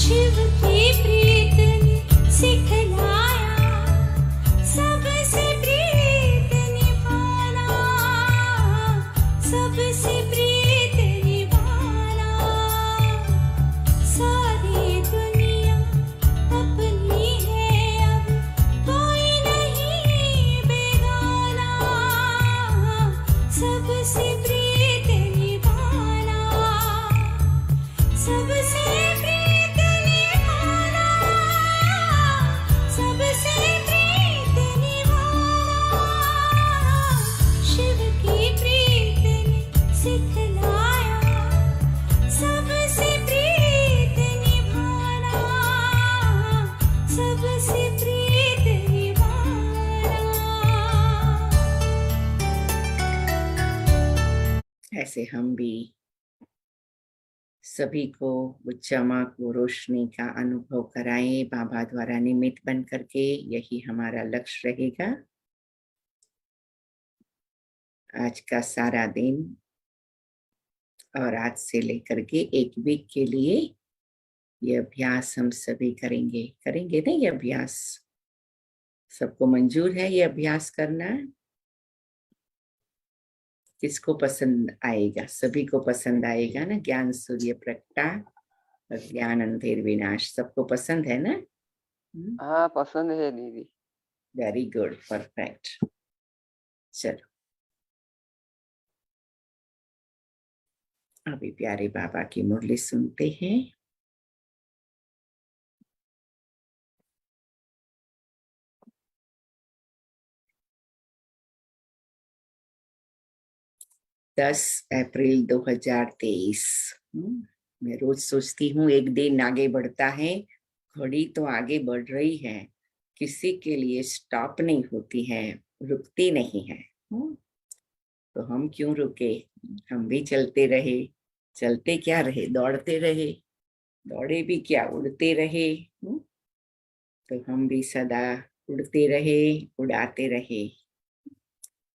शिव की प्रीत ने सिखलाया, सबसे प्रीत निभाना, सबसे प्रीत निभाना। सारी दुनिया अपनी है, अब कोई नहीं बेगाना, सबसे प्रीत निभाना, सबसे प्रीत निभाना, सबसे प्रीत निभाना। शिव की प्रीत ने सिखलाया, सबसे प्रीत निभाना, सबसे प्रीत निभाना। ऐसे हम भी सभी को वो चमक, वो रोशनी का अनुभव कराएं बाबा द्वारा निमित्त बन करके। यही हमारा लक्ष्य रहेगा। आज का सारा दिन और आज से लेकर के एक वीक के लिए ये अभ्यास हम सभी करेंगे ना। ये अभ्यास सबको मंजूर है? ये अभ्यास करना किसको पसंद आएगा? सभी को पसंद आएगा ना। ज्ञान सूर्य प्रगटा और ज्ञान अंधेर विनाश, सबको पसंद है ना? हाँ, पसंद है दीदी। Very good, perfect. चलो अभी प्यारे बाबा की मुरली सुनते हैं। दस अप्रैल 2023। मैं रोज सोचती हूँ एक दिन आगे बढ़ता है, घड़ी तो आगे बढ़ रही है, किसी के लिए स्टॉप नहीं होती है, रुकती नहीं है। तो हम क्यों रुके? हम भी चलते रहे। चलते क्या रहे, दौड़ते रहे। दौड़े भी क्या, उड़ते रहे। तो हम भी सदा उड़ते रहे, उड़ाते रहे।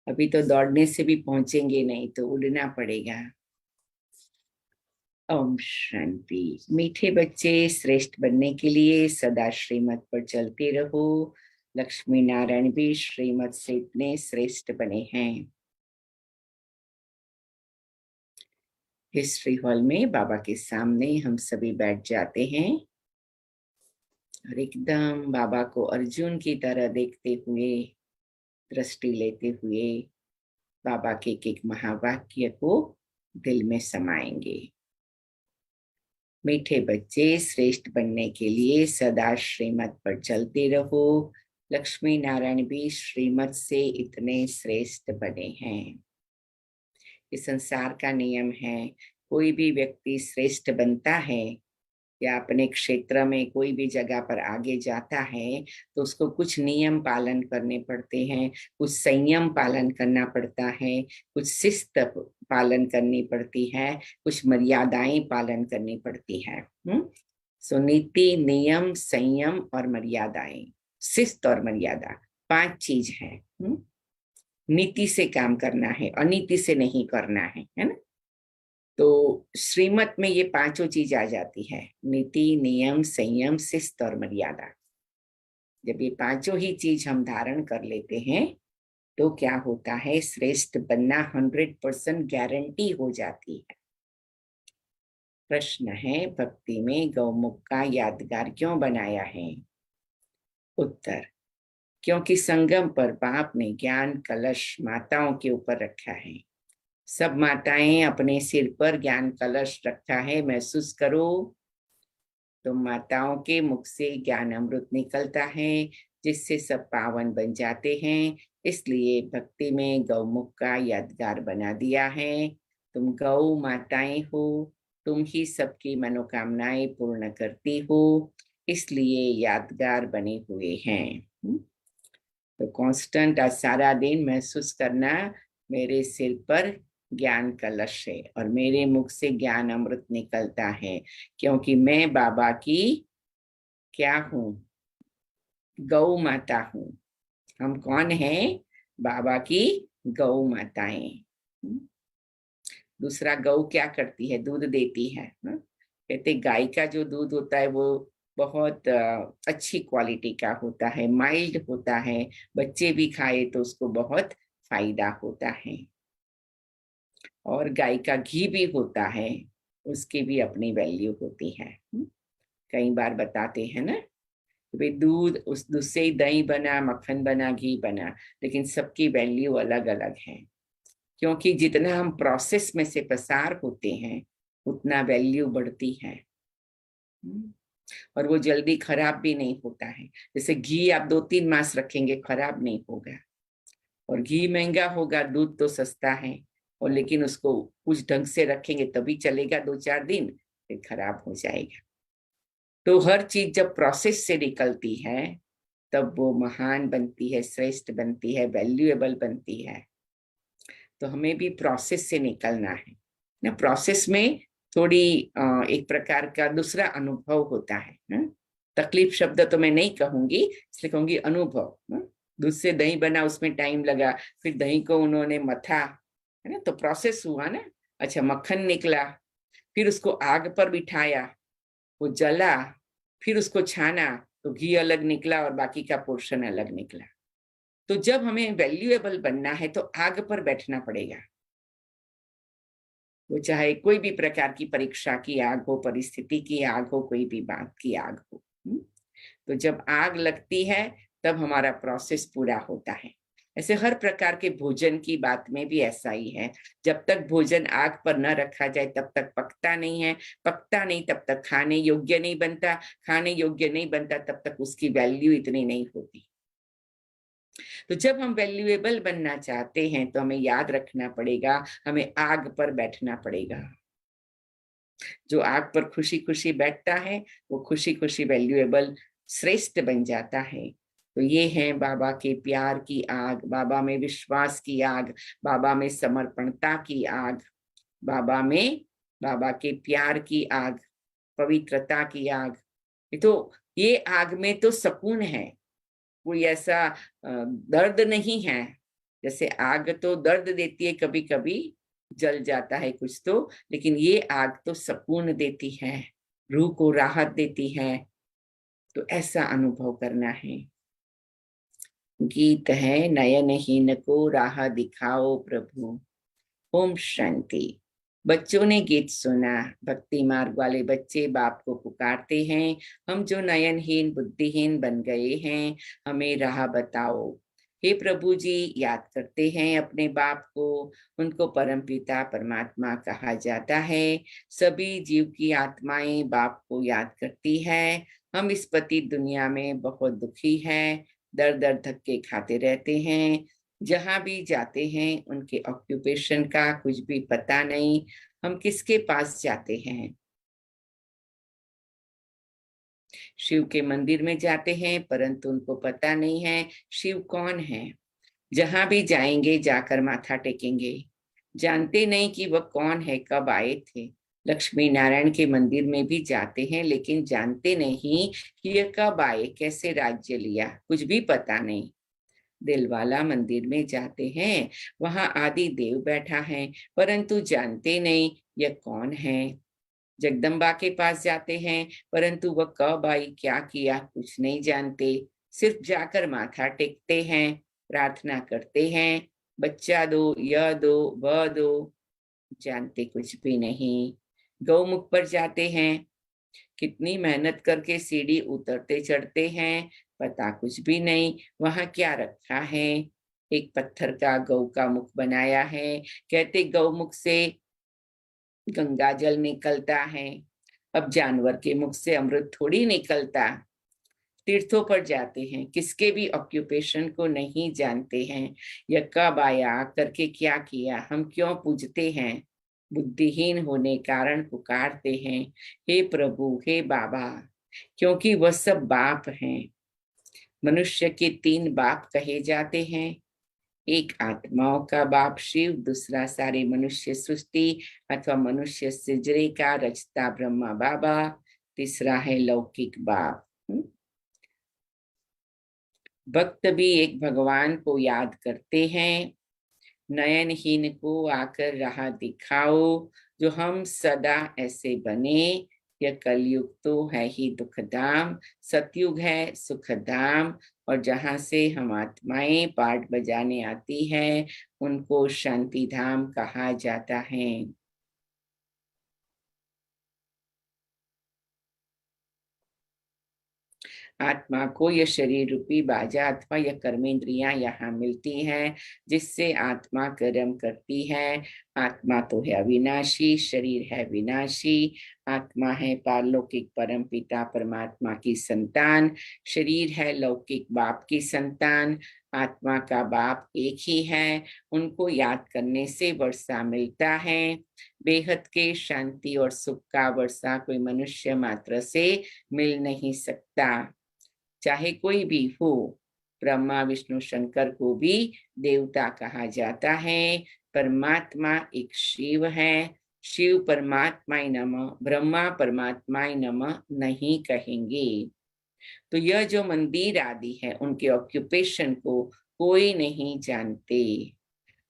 अभी तो दौड़ने से भी पहुंचेंगे नहीं, तो उड़ना पड़ेगा। ओम शांति। मीठे बच्चे, श्रेष्ठ बनने के लिए सदा श्रीमत पर चलते रहो। लक्ष्मी नारायण भी श्रीमत से इतने श्रेष्ठ बने हैं। हिस्ट्री हॉल में बाबा के सामने हम सभी बैठ जाते हैं और एकदम बाबा को अर्जुन की तरह देखते हुए, दृष्टि लेते हुए बाबा के एक महावाक्य को दिल में समाएंगे। मीठे बच्चे, श्रेष्ठ बनने के लिए सदा श्रीमत पर चलते रहो। लक्ष्मी नारायण भी श्रीमत से इतने श्रेष्ठ बने हैं। इस संसार का नियम है, कोई भी व्यक्ति श्रेष्ठ बनता है या अपने क्षेत्र में कोई भी जगह पर आगे जाता है तो उसको कुछ नियम पालन करने पड़ते हैं, कुछ संयम पालन करना पड़ता है, कुछ शिस्त पालन करनी पड़ती है, कुछ मर्यादाएं पालन करनी पड़ती है। सो नीति, नियम, संयम और मर्यादाएं, शिस्त और मर्यादा, 5 चीज है। नीति से काम करना है, अनीति से नहीं करना है ना। तो श्रीमत में ये 5 चीज आ जाती है, नीति, नियम, संयम, शिस्त और मर्यादा। जब ये 5 ही चीज हम धारण कर लेते हैं तो क्या होता है, श्रेष्ठ बनना 100% गारंटी हो जाती है। प्रश्न है, भक्ति में गौमुख का यादगार क्यों बनाया है? उत्तर, क्योंकि संगम पर बाप ने ज्ञान कलश माताओं के ऊपर रखा है। सब माताएं अपने सिर पर ज्ञान कलश रखा है, महसूस करो। तो माताओं के मुख से ज्ञान अमृत निकलता है, जिससे सब पावन बन जाते हैं। इसलिए भक्ति में गौमुख का यादगार बना दिया है। तुम गौ माताएं हो, तुम ही सबकी मनोकामनाएं पूर्ण करती हो, इसलिए यादगार बने हुए हैं। तो कांस्टेंट आज सारा दिन महसूस करना, मेरे सिर पर ज्ञान कलश है और मेरे मुख से ज्ञान अमृत निकलता है, क्योंकि मैं बाबा की क्या हूँ? गौ माता हूँ। हम कौन हैं? बाबा की गौ माताएं। दूसरा, गौ क्या करती है? दूध देती है। कहते गाय का जो दूध होता है वो बहुत अच्छी क्वालिटी का होता है, माइल्ड होता है, बच्चे भी खाए तो उसको बहुत फायदा होता है। और गाय का घी भी होता है, उसकी भी अपनी वैल्यू होती है। कई बार बताते हैं ना कि भाई दूध, उस दूध से ही दही बना, मक्खन बना, घी बना, लेकिन सबकी वैल्यू अलग अलग है, क्योंकि जितना हम प्रोसेस में से पसार होते हैं उतना वैल्यू बढ़ती है। और वो जल्दी खराब भी नहीं होता है। जैसे घी आप 2-3 मास रखेंगे, खराब नहीं होगा। और घी महंगा होगा, दूध तो सस्ता है, और लेकिन उसको कुछ ढंग से रखेंगे तभी चलेगा 2-4 दिन, फिर खराब हो जाएगा। तो हर चीज जब प्रोसेस से निकलती है तब वो महान बनती है, श्रेष्ठ बनती है, वैल्यूएबल बनती है। तो हमें भी प्रोसेस से निकलना है ना। प्रोसेस में थोड़ी एक प्रकार का दूसरा अनुभव होता है ना? तकलीफ शब्द तो मैं नहीं कहूंगी, इसलिए कहूंगी अनुभव ना? दूध से दही बना, उसमें टाइम लगा, फिर दही को उन्होंने मथा, है ना, तो प्रोसेस हुआ ना। अच्छा, मक्खन निकला, फिर उसको आग पर बिठाया, वो जला, फिर उसको छाना, तो घी अलग निकला और बाकी का पोर्शन अलग निकला। तो जब हमें वैल्यूएबल बनना है तो आग पर बैठना पड़ेगा। वो चाहे कोई भी प्रकार की परीक्षा की आग हो, परिस्थिति की आग हो, कोई भी बात की आग हो। तो जब आग लगती है तब हमारा प्रोसेस पूरा होता है। ऐसे हर प्रकार के भोजन की बात में भी ऐसा ही है। जब तक भोजन आग पर न रखा जाए तब तक पकता नहीं है, पकता नहीं तब तक खाने योग्य नहीं बनता, खाने योग्य नहीं बनता तब तक उसकी वैल्यू इतनी नहीं होती। तो जब हम वैल्यूएबल बनना चाहते हैं तो हमें याद रखना पड़ेगा, हमें आग पर बैठना पड़ेगा। जो आग पर खुशी खुशी बैठता है वो खुशी खुशी वैल्यूएबल, श्रेष्ठ बन जाता है। तो ये है बाबा के प्यार की आग, बाबा में विश्वास की आग, बाबा में समर्पणता की आग, बाबा में, बाबा के प्यार की आग, पवित्रता की आग। तो ये आग में तो सुकून है, कोई ऐसा दर्द नहीं है। जैसे आग तो दर्द देती है, कभी कभी जल जाता है कुछ तो, लेकिन ये आग तो सुकून देती है, रूह को राहत देती है। तो ऐसा अनुभव करना है। गीत है, नयनहीन को राह दिखाओ प्रभु। ओम शांति। बच्चों ने गीत सुना, भक्ति मार्ग वाले बच्चे बाप को पुकारते हैं, हम जो नयनहीन बुद्धिहीन बन गए हैं हमें राह बताओ। हे प्रभु जी, याद करते हैं अपने बाप को, उनको परमपिता परमात्मा कहा जाता है। सभी जीव की आत्माएं बाप को याद करती है। हम इस पतित दुनिया में बहुत दुखी हैं, दर दर धक्के खाते रहते हैं, जहां भी जाते हैं उनके ऑक्यूपेशन का कुछ भी पता नहीं। हम किसके पास जाते हैं? शिव के मंदिर में जाते हैं, परंतु उनको पता नहीं है शिव कौन है। जहां भी जाएंगे जाकर माथा टेकेंगे, जानते नहीं कि वह कौन है, कब आए थे। लक्ष्मी नारायण के मंदिर में भी जाते हैं, लेकिन जानते नहीं कि यह कब आए, कैसे राज्य लिया, कुछ भी पता नहीं। दिलवाला मंदिर में जाते हैं, वहां आदि देव बैठा है, परंतु जानते नहीं यह कौन है। जगदम्बा के पास जाते हैं, परंतु वह कब आई, क्या किया, कुछ नहीं जानते। सिर्फ जाकर माथा टेकते हैं, प्रार्थना करते हैं, बच्चा दो, यह दो, वह दो, जानते कुछ भी नहीं। गौमुख पर जाते हैं, कितनी मेहनत करके सीढ़ी उतरते चढ़ते हैं, पता कुछ भी नहीं वहां क्या रखा है। एक पत्थर का गौ का मुख बनाया है, कहते गौमुख से गंगा जल निकलता है। अब जानवर के मुख से अमृत थोड़ी निकलता। तीर्थों पर जाते हैं, किसके भी ऑक्यूपेशन को नहीं जानते हैं, यह कब आया, करके क्या किया, हम क्यों पूजते हैं। बुद्धिहीन होने कारण पुकारते हैं, हे प्रभु, हे बाबा, क्योंकि वह सब बाप हैं। मनुष्य के 3 बाप कहे जाते हैं, एक आत्माओं का बाप शिव, दूसरा सारे मनुष्य सृष्टि अथवा मनुष्य सिजरे का रचता ब्रह्मा बाबा, तीसरा है लौकिक बाप। भक्त भी एक भगवान को याद करते हैं, नयनहीन को आकर राह दिखाओ, जो हम सदा ऐसे बने, यह कलयुग तो है ही दुखधाम, सतयुग है सुखधाम। और जहाँ से हम आत्माएं पाठ बजाने आती है उनको शांति धाम कहा जाता है। आत्मा को यह शरीर रूपी बाजा अथवा यह कर्मेंद्रियां यहाँ मिलती हैं, जिससे आत्मा कर्म करती है। आत्मा तो है अविनाशी, शरीर है विनाशी। आत्मा है पारलौकिक परम पिता परमात्मा की संतान, शरीर है लौकिक बाप की संतान। आत्मा का बाप एक ही है, उनको याद करने से वर्षा मिलता है। बेहद के शांति और सुख का वर्षा कोई मनुष्य मात्र से मिल नहीं सकता, चाहे कोई भी हो। ब्रह्मा विष्णु शंकर को भी देवता कहा जाता है। परमात्मा एक शिव है, शिव परमात्माय नमः, ब्रह्मा परमात्माय नमः नहीं कहेंगे। तो यह जो मंदिर आदि है उनके ऑक्यूपेशन को कोई नहीं जानते।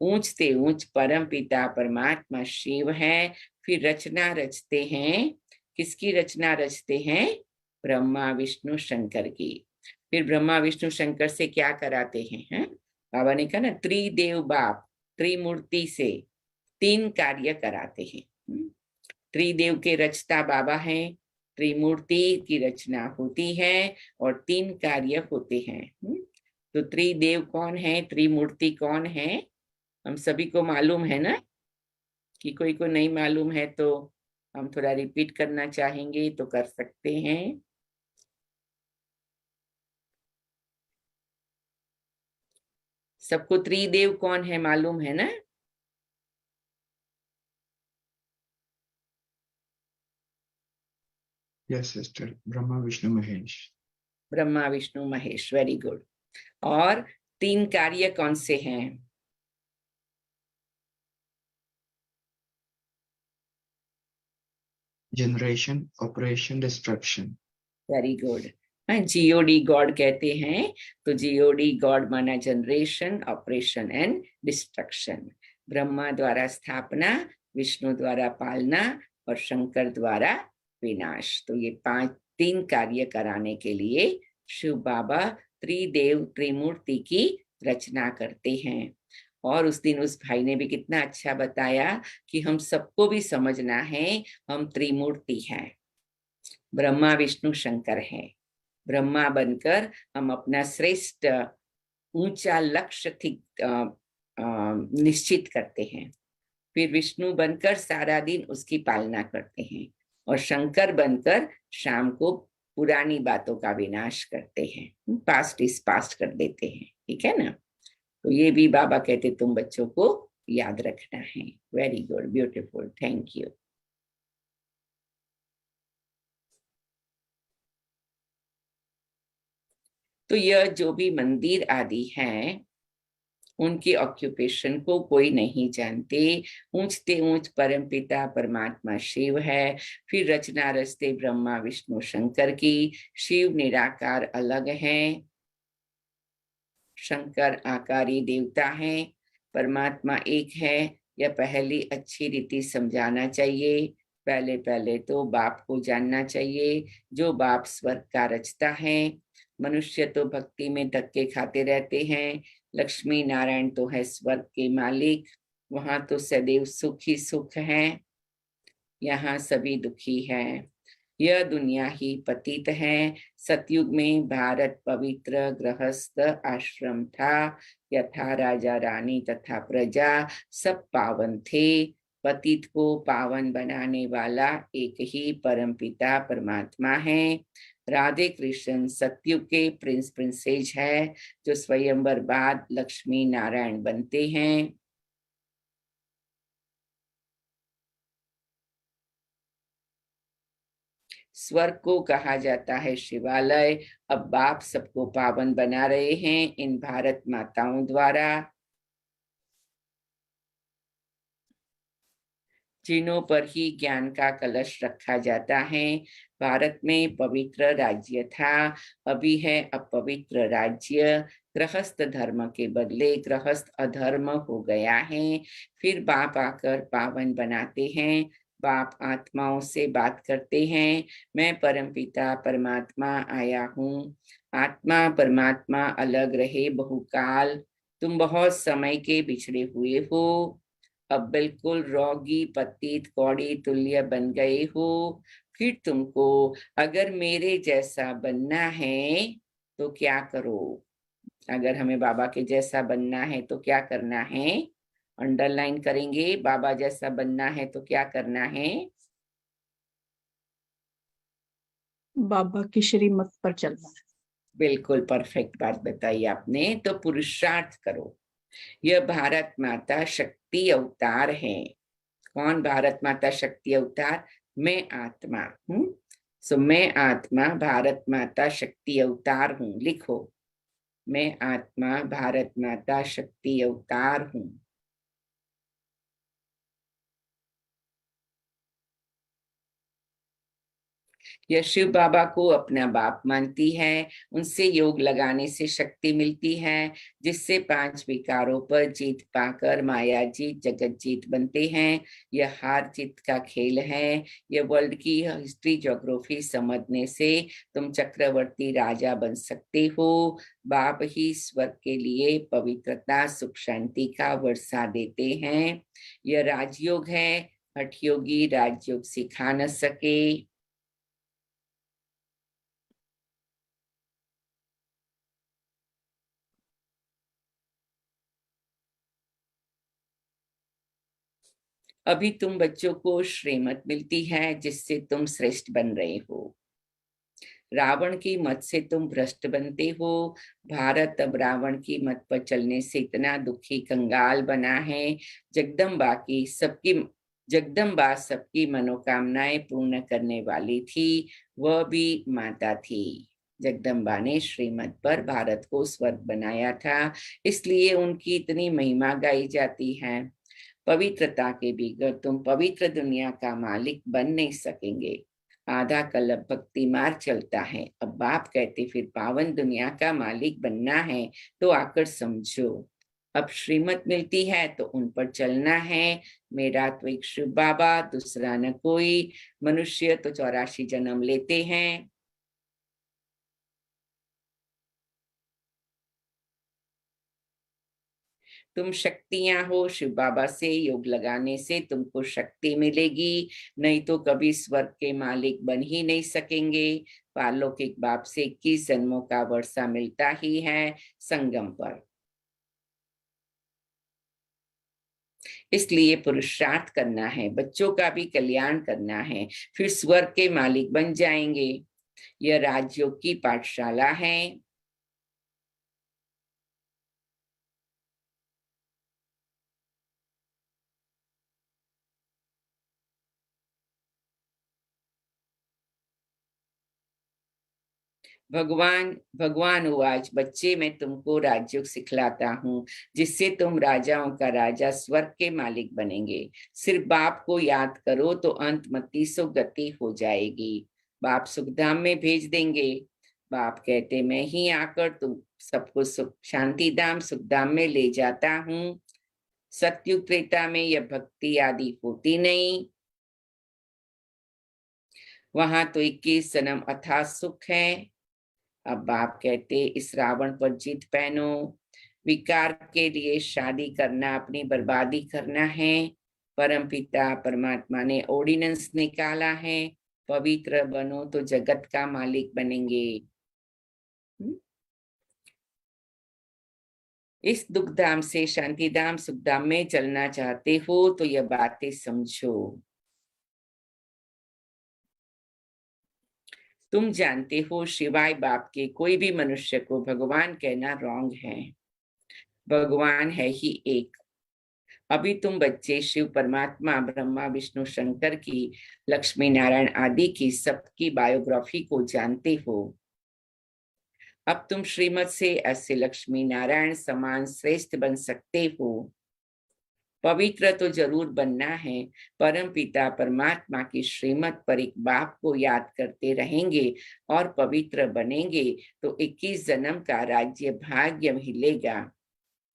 ऊंच से ऊंच परम पिता परमात्मा शिव है। फिर रचना रचते हैं, किसकी रचना रचते हैं? ब्रह्मा विष्णु शंकर की। फिर ब्रह्मा विष्णु शंकर से क्या कराते हैं? बाबा ने कहा ना, त्रिदेव बाप त्रिमूर्ति से 3 कार्य कराते हैं। त्रिदेव के रचता बाबा हैं, त्रिमूर्ति की रचना होती है और 3 कार्य होते हैं। तो त्रिदेव कौन है, त्रिमूर्ति कौन है? हम सभी को मालूम है ना? कि कोई को नहीं मालूम है तो हम थोड़ा रिपीट करना चाहेंगे तो कर सकते हैं। सबको त्रिदेव कौन है मालूम है ना? Yes sister, Brahma Vishnu Mahesh. Brahma Vishnu Mahesh, very good. और 3 कार्य कौन से हैं? Generation, operation, destruction. Very good. GOD God कहते हैं, तो जीओडी गॉड माना generation, operation and destruction. Brahma द्वारा स्थापना, विष्णु द्वारा पालना और शंकर द्वारा विनाश। तो ये 3 कार्य कराने के लिए शिव बाबा त्रिदेव त्रिमूर्ति की रचना करते हैं। और उस दिन उस भाई ने भी कितना अच्छा बताया कि हम सबको भी समझना है हम त्रिमूर्ति हैं, ब्रह्मा विष्णु शंकर है। ब्रह्मा बनकर हम अपना श्रेष्ठ ऊंचा लक्ष्य निश्चित करते हैं। फिर विष्णु बनकर सारा दिन उसकी पालना करते हैं और शंकर बनकर शाम को पुरानी बातों का विनाश करते हैं, पास्ट इज पास्ट कर देते हैं। ठीक है ना? तो ये भी बाबा कहते तुम बच्चों को याद रखना है। Very good, beautiful, thank you. तो यह जो भी मंदिर आदि हैं उनके ऑक्यूपेशन को कोई नहीं जानते। ऊंचते ऊंच परम पिता परमात्मा शिव है। फिर रचना रचते ब्रह्मा विष्णु शंकर की। शिव निराकार अलग हैं, शंकर आकारी देवता हैं, परमात्मा एक है। यह पहली अच्छी रीति समझाना चाहिए। पहले पहले तो बाप को जानना चाहिए, जो बाप स्वर्ग का रचता है। मनुष्य तो भक्ति में धक्के खाते रहते हैं। लक्ष्मी नारायण तो है स्वर्ग के मालिक, वहां तो सदैव सुख ही सुख है, यहाँ सभी दुखी हैं। यह दुनिया ही पतित है। सतयुग में भारत पवित्र गृहस्थ आश्रम था, यथा राजा रानी तथा प्रजा सब पावन थे। पतित को पावन बनाने वाला एक ही परमपिता परमात्मा है। राधे कृष्ण सतयुग के प्रिंस प्रिंसेज है, जो स्वयंवर बाद लक्ष्मी नारायण बनते हैं। स्वर्ग को कहा जाता है शिवालय। अब बाप सबको पावन बना रहे हैं इन भारत माताओं द्वारा, जिन्हों पर ही ज्ञान का कलश रखा जाता है। भारत में पवित्र राज्य था, अभी है अपवित्र राज्य। गृहस्थ धर्म के बदले गृहस्थ अधर्म हो गया है। फिर बाप आकर पावन बनाते हैं। बाप आत्माओं से बात करते हैं, मैं परमपिता परमात्मा आया हूँ। आत्मा परमात्मा अलग रहे बहुकाल, तुम बहुत समय के बिछड़े हुए हो, अब बिल्कुल रोगी पतित कौड़ी तुल्य बन गए हो। फिर तुमको अगर मेरे जैसा बनना है तो क्या करो? अगर हमें बाबा के जैसा बनना है तो क्या करना है? अंडरलाइन करेंगे, बाबा जैसा बनना है तो क्या करना है? बाबा की श्रीमत पर चलना है। बिल्कुल परफेक्ट बात बताई आपने। तो पुरुषार्थ करो। यह भारत माता शक्ति अवतार है। कौन भारत माता शक्ति अवतार? मैं आत्मा हूँ। सो मैं आत्मा भारत माता शक्ति अवतार हूँ। लिखो, मैं आत्मा भारत माता शक्ति अवतार हूँ। यह शिव बाबा को अपना बाप मानती है। उनसे योग लगाने से शक्ति मिलती है, जिससे 5 विकारों पर जीत पाकर माया जीत जगत जीत बनते हैं। यह हार जीत का खेल है। यह वर्ल्ड की हिस्ट्री ज्योग्राफी समझने से तुम चक्रवर्ती राजा बन सकते हो। बाप ही स्वर्ग के लिए पवित्रता सुख शांति का वर्षा देते हैं। यह राजयोग है। हठयोगी राजयोग सिखा न सके। अभी तुम बच्चों को श्रीमत मिलती है, जिससे तुम श्रेष्ठ बन रहे हो। रावण की मत से तुम भ्रष्ट बनते हो। भारत अब रावण की मत पर चलने से इतना दुखी कंगाल बना है। जगदम्बा सबकी मनोकामनाएं पूर्ण करने वाली थी। वह भी माता थी। जगदम्बा ने श्रीमत पर भारत को स्वर्ग बनाया था, इसलिए उनकी इतनी महिमा गाई जाती है। पवित्रता के बगैर तुम पवित्र दुनिया का मालिक बन नहीं सकेंगे। आधा कल्प भक्ति मार्ग चलता है। अब बाप कहते फिर पावन दुनिया का मालिक बनना है तो आकर समझो। अब श्रीमत मिलती है तो उन पर चलना है। मेरा तो एक शिव बाबा, दूसरा न कोई। मनुष्य तो 84 जन्म लेते हैं। तुम शक्तियां हो। शिव बाबा से योग लगाने से तुमको शक्ति मिलेगी, नहीं तो कभी स्वर्ग के मालिक बन ही नहीं सकेंगे। पारलौकिक बाप से 21 जन्मों का वर्षा मिलता ही है संगम पर। इसलिए पुरुषार्थ करना है, बच्चों का भी कल्याण करना है, फिर स्वर्ग के मालिक बन जाएंगे। यह राजयोग की पाठशाला है। भगवान उवाच, बच्चे मैं तुमको राजयोग सिखलाता हूँ, जिससे तुम राजाओं का राजा स्वर्ग के मालिक बनेंगे। सिर्फ बाप को याद करो तो अंतमति सुगति हो जाएगी। बाप सुखधाम में भेज देंगे। बाप कहते मैं ही आकर तुम सबको सुख शांति धाम सुखधाम में ले जाता हूँ। सतयुग त्रेता में यह भक्ति आदि होती नहीं। वहां तो 21 जन्म अथाह सुख है। अब बाप कहते इस रावण पर जीत पहनो। विकार के लिए शादी करना अपनी बर्बादी करना है। परम पिता परमात्मा ने ऑर्डिनेंस निकाला है, पवित्र बनो तो जगत का मालिक बनेंगे। इस दुखधाम से शांतिधाम सुखधाम में चलना चाहते हो तो यह बातें समझो। तुम जानते हो शिवाय बाप के कोई भी मनुष्य को भगवान कहना रॉन्ग है। भगवान है ही एक। अभी तुम बच्चे शिव परमात्मा ब्रह्मा विष्णु शंकर की, लक्ष्मी नारायण आदि की सबकी बायोग्राफी को जानते हो। अब तुम श्रीमत से ऐसे लक्ष्मी नारायण समान श्रेष्ठ बन सकते हो। पवित्र तो जरूर बनना है। परम पिता परमात्मा की श्रीमत पर एक बाप को याद करते रहेंगे और पवित्र बनेंगे तो 21 जन्म का राज्य भाग्य मिलेगा।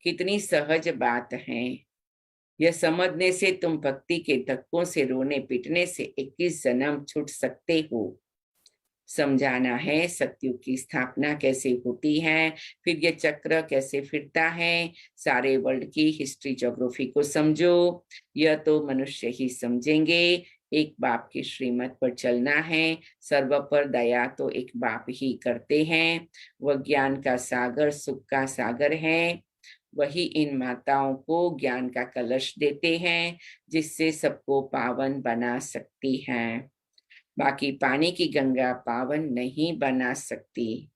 कितनी सहज बात है। यह समझने से तुम भक्ति के धक्कों से रोने पीटने से 21 जन्म छूट सकते हो। समझाना है सतयुग की स्थापना कैसे होती है, फिर ये चक्र कैसे फिरता है, सारे वर्ल्ड की हिस्ट्री ज्योग्राफी को समझो। यह तो मनुष्य ही समझेंगे। एक बाप की श्रीमत पर चलना है। सर्व पर दया तो एक बाप ही करते हैं। वह ज्ञान का सागर, सुख का सागर है। वही इन माताओं को ज्ञान का कलश देते हैं, जिससे सबको पावन बना सकती हैं। बाकी पानी की गंगा पावन नहीं बना सकती।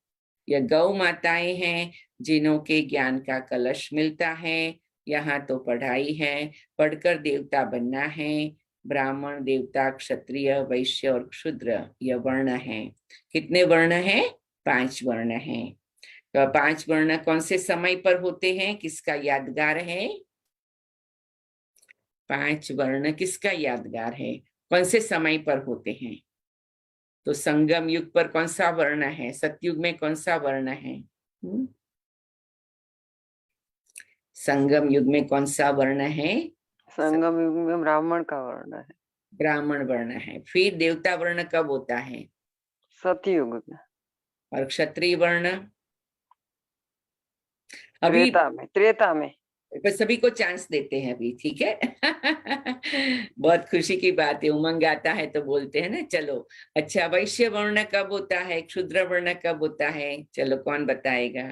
यह गौ माताएं हैं जिन्हों के ज्ञान का कलश मिलता है। यहाँ तो पढ़ाई है, पढ़कर देवता बनना है। ब्राह्मण, देवता, क्षत्रिय, वैश्य और क्षुद्र यह वर्ण है। कितने वर्ण हैं? 5 वर्ण हैं। तो 5 वर्ण कौन से समय पर होते हैं, किसका यादगार है? 5 वर्ण किसका यादगार है, कौन से समय पर होते हैं? तो संगम युग पर कौन सा वर्ण है, सतयुग में कौन सा वर्ण है? संगम युग में कौन सा वर्ण है? संगम युग में ब्राह्मण का वर्ण है। ब्राह्मण वर्ण है। फिर देवता वर्ण कब होता है? सतयुग में। और क्षत्रिय वर्ण? अभी त्रेता में सभी को चांस देते हैं अभी, ठीक है? बहुत खुशी की बात है, उमंग आता है तो बोलते हैं ना। चलो अच्छा, वैश्य वर्ण कब होता है, क्षुद्र वर्ण कब होता है? चलो कौन बताएगा?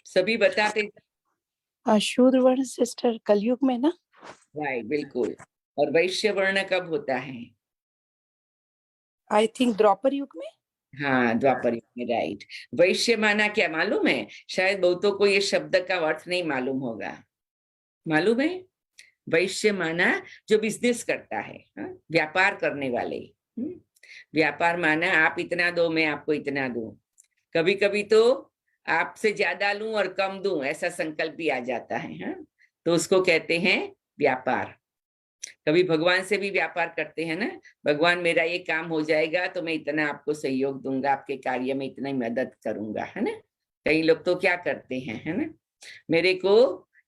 सभी बताते। शूद्र वर्ण सिस्टर कलयुग में ना? राइट, बिल्कुल। और वैश्य वर्ण कब होता है? आई थिंक द्वापर युग में। हाँ, द्वापर युग में, राइट। वैश्य माना क्या मालूम है? शायद बहुतों को ये शब्द का अर्थ नहीं मालूम होगा। मालूम है? वैश्य माना जो बिजनेस करता है, व्यापार करने वाले। व्यापार माना आप इतना दो, मैं आपको इतना दूं। कभी कभी तो आपसे ज्यादा लूं और कम दूं, ऐसा संकल्प भी आ जाता है। तो उसको कहते हैं व्यापार। कभी भगवान से भी व्यापार करते हैं ना, भगवान मेरा ये काम हो जाएगा तो मैं इतना आपको सहयोग दूंगा, आपके कार्य में इतना ही मदद करूंगा, है ना। कई लोग तो क्या करते हैं, है ना, मेरे को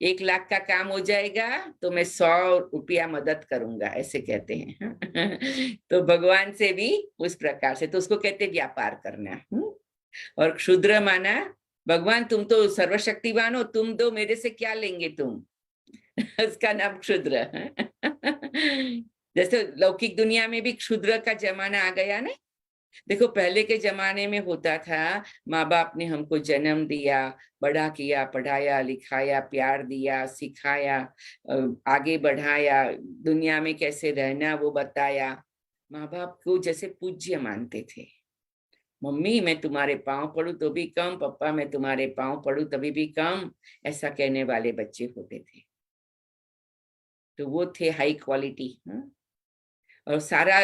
1 लाख का काम हो जाएगा तो मैं 100 रुपया मदद करूंगा, ऐसे कहते हैं। तो भगवान से भी उस प्रकार से, तो उसको कहते व्यापार करना। और क्षुद्र माना भगवान तुम तो सर्वशक्तिवान हो, तुम दो, मेरे से क्या लेंगे तुम। उसका नाम क्षुद्र। जैसे लौकिक दुनिया में भी क्षुद्र का जमाना आ गया ना। देखो पहले के जमाने में होता था, माँ बाप ने हमको जन्म दिया, बड़ा किया, पढ़ाया लिखाया, प्यार दिया, सिखाया, आगे बढ़ाया, दुनिया में कैसे रहना वो बताया। माँ बाप को जैसे पूज्य मानते थे। मम्मी मैं तुम्हारे पांव पड़ू तो भी कम, पापा मैं तुम्हारे पांव पड़ू तभी भी कम, ऐसा कहने वाले बच्चे होते थे। तो वो थे हाई क्वालिटी। और सारा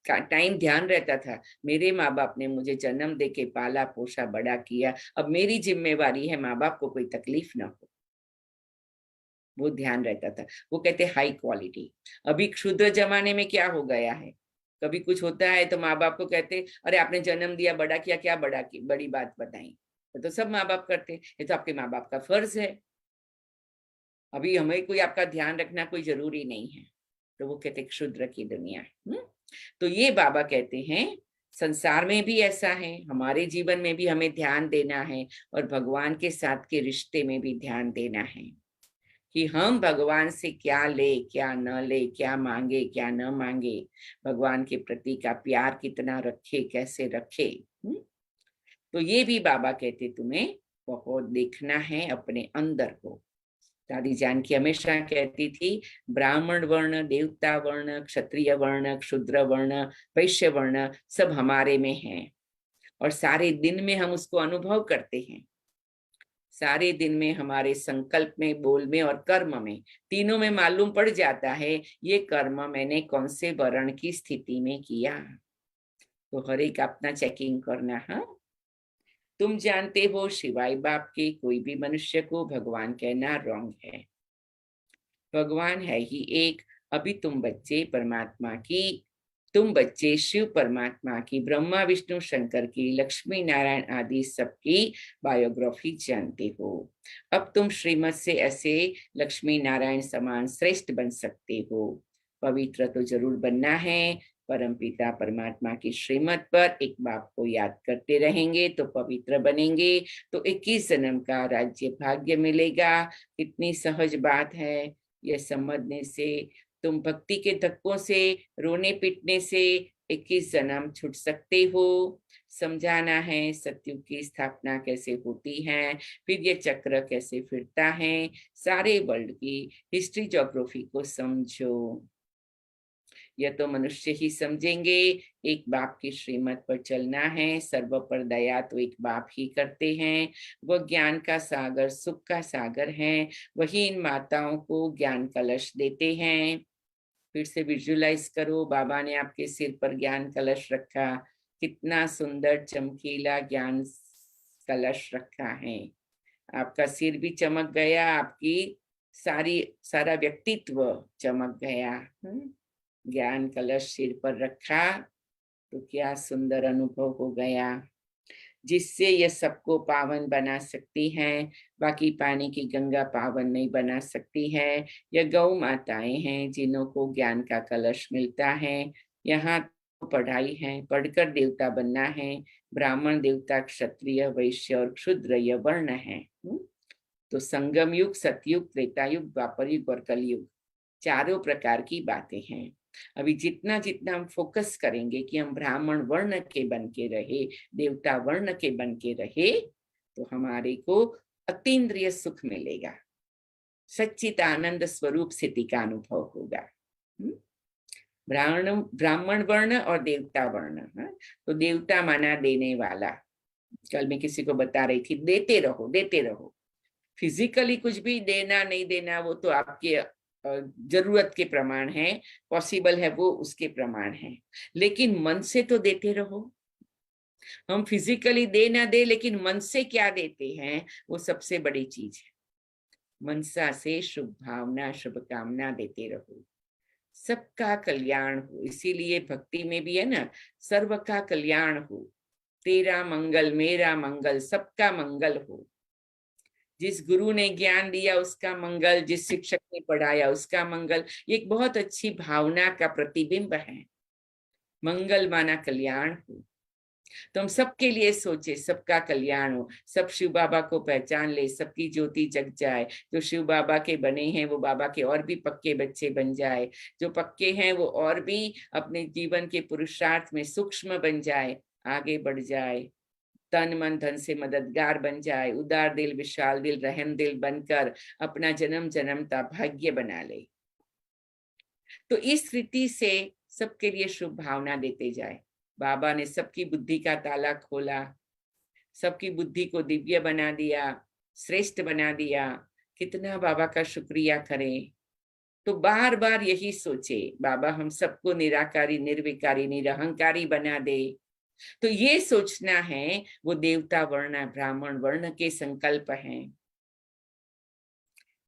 टाइम ध्यान रहता था, मेरे माँ बाप ने मुझे जन्म देके पाला पोसा बड़ा किया, अब मेरी जिम्मेवारी है माँ बाप को कोई तकलीफ ना हो, वो ध्यान रहता था। वो कहते हाई क्वालिटी। अभी क्षुद्र जमाने में क्या हो गया है, कभी कुछ होता है तो माँ बाप को कहते अरे आपने जन्म दिया, बड़ा किया, क्या बड़ा की बड़ी बात बताई। तो सब माँ बाप करते, ये तो आपके माँ बाप का फर्ज है, अभी हमें कोई आपका ध्यान रखना कोई जरूरी नहीं है। तो वो कहते क्षुद्र की दुनिया। तो ये बाबा कहते हैं संसार में भी ऐसा है, हमारे जीवन में भी हमें ध्यान देना है, और भगवान के साथ के रिश्ते में भी ध्यान देना है कि हम भगवान से क्या ले क्या न ले, क्या मांगे क्या न मांगे, भगवान के प्रति का प्यार कितना रखे, कैसे रखे। तो ये भी बाबा कहते तुम्हें बहुत देखना है अपने अंदर को। दादी जानकी हमेशा कहती थी ब्राह्मण वर्ण, देवता वर्ण, क्षत्रिय वर्ण, क्षुद्र वर्ण, वैश्य वर्ण सब हमारे में है, और सारे दिन में हम उसको अनुभव करते हैं। सारे दिन में हमारे संकल्प में, बोल में और कर्म में, तीनों में मालूम पड़ जाता है ये कर्म मैंने कौन से वर्ण की स्थिति में किया। तो हर एक अपना चेकिंग करना। हाँ, तुम जानते हो शिवाय बाप के कोई भी मनुष्य को भगवान कहना रॉन्ग है। भगवान है ही एक। अभी तुम बच्चे परमात्मा की तुम बच्चे शिव परमात्मा की, ब्रह्मा विष्णु शंकर की, लक्ष्मी नारायण आदि सबकी बायोग्राफी जानते हो। अब तुम श्रीमत से ऐसे लक्ष्मी नारायण समान श्रेष्ठ बन सकते हो। पवित्र तो जरूर बनना है। परमपिता परमात्मा की श्रीमत पर एक बाप को याद करते रहेंगे तो पवित्र बनेंगे, तो 21 जन्म का राज्य भाग्य मिलेगा। कितनी सहज बात है यह समझने से। तुम भक्ति के धक्कों से, रोने पीटने से 21 जन्म छूट सकते हो। समझाना है सतयुग की स्थापना कैसे होती है, फिर ये चक्र कैसे फिरता है, सारे वर्ल्ड की हिस्ट्री ज्योग्राफी को समझो। यह तो मनुष्य ही समझेंगे। एक बाप की श्रीमत पर चलना है। सर्व पर दया तो एक बाप ही करते हैं। वह ज्ञान का सागर, सुख का सागर है। वही इन माताओं को ज्ञान कलश देते हैं। फिर से विजुलाइज करो, बाबा ने आपके सिर पर ज्ञान कलश रखा। कितना सुंदर चमकीला ज्ञान कलश रखा है। आपका सिर भी चमक गया, आपकी सारा व्यक्तित्व चमक गया। ज्ञान कलश सिर पर रखा तो क्या सुंदर अनुभव हो गया, जिससे यह सबको पावन बना सकती हैं। बाकी पानी की गंगा पावन नहीं बना सकती है। यह गौ माताएं हैं जिन्हों को ज्ञान का कलश मिलता है। यहाँ तो पढ़ाई है, पढ़कर देवता बनना है। ब्राह्मण, देवता, क्षत्रिय, वैश्य और क्षुद्र यह वर्ण है। तो संगम युग, सतयुग, त्रेता युग, द्वापर युग और कलयुग, चारों प्रकार की बातें हैं। अभी जितना जितना हम फोकस करेंगे कि हम ब्राह्मण वर्ण के बन के रहे, देवता वर्ण के बन के रहे, तो हमारे को अतीन्द्रिय सुख मिलेगा, सच्चित आनंद स्वरूप स्थिति का अनुभव होगा। ब्राह्मण वर्ण और देवता वर्ण। तो देवता माना देने वाला। कल मैं किसी को बता रही थी, देते रहो देते रहो। फिजिकली कुछ भी देना नहीं देना वो तो आपके जरूरत के प्रमाण है, पॉसिबल है वो उसके प्रमाण है, लेकिन मन से तो देते रहो। हम फिजिकली दे ना दे, लेकिन मन से क्या देते हैं वो सबसे बड़ी चीज है। मनसा से शुभ भावना, शुभकामना देते रहो, सबका कल्याण हो। इसीलिए भक्ति में भी है ना, सर्व का कल्याण हो, तेरा मंगल मेरा मंगल, सबका मंगल हो। जिस गुरु ने ज्ञान दिया उसका मंगल, जिस शिक्षक ने पढ़ाया उसका मंगल, ये एक बहुत अच्छी भावना का प्रतिबिंब है। मंगल माना कल्याण हो। तो हम सबके लिए सोचे, सबका कल्याण हो, सब शिव बाबा को पहचान ले, सबकी ज्योति जग जाए। जो शिव बाबा के बने हैं वो बाबा के और भी पक्के बच्चे बन जाए, जो पक्के हैं वो और भी अपने जीवन के पुरुषार्थ में सूक्ष्म बन जाए, आगे बढ़ जाए, तन मन धन से मददगार बन जाए, उदार दिल, विशाल दिल, रहम दिल बनकर अपना जन्म जन्म का भाग्य बना ले। तो इस स्थिति से सबके लिए शुभ भावना देते जाए। बाबा ने सबकी बुद्धि का ताला खोला, सबकी बुद्धि को दिव्य बना दिया, श्रेष्ठ बना दिया। कितना बाबा का शुक्रिया करें। तो बार बार यही सोचे, बाबा हम सबको निराकारी, निर्विकारी, निरहंकारी बना दे। तो ये सोचना है, वो देवता वर्ण, ब्राह्मण वर्ण के संकल्प हैं।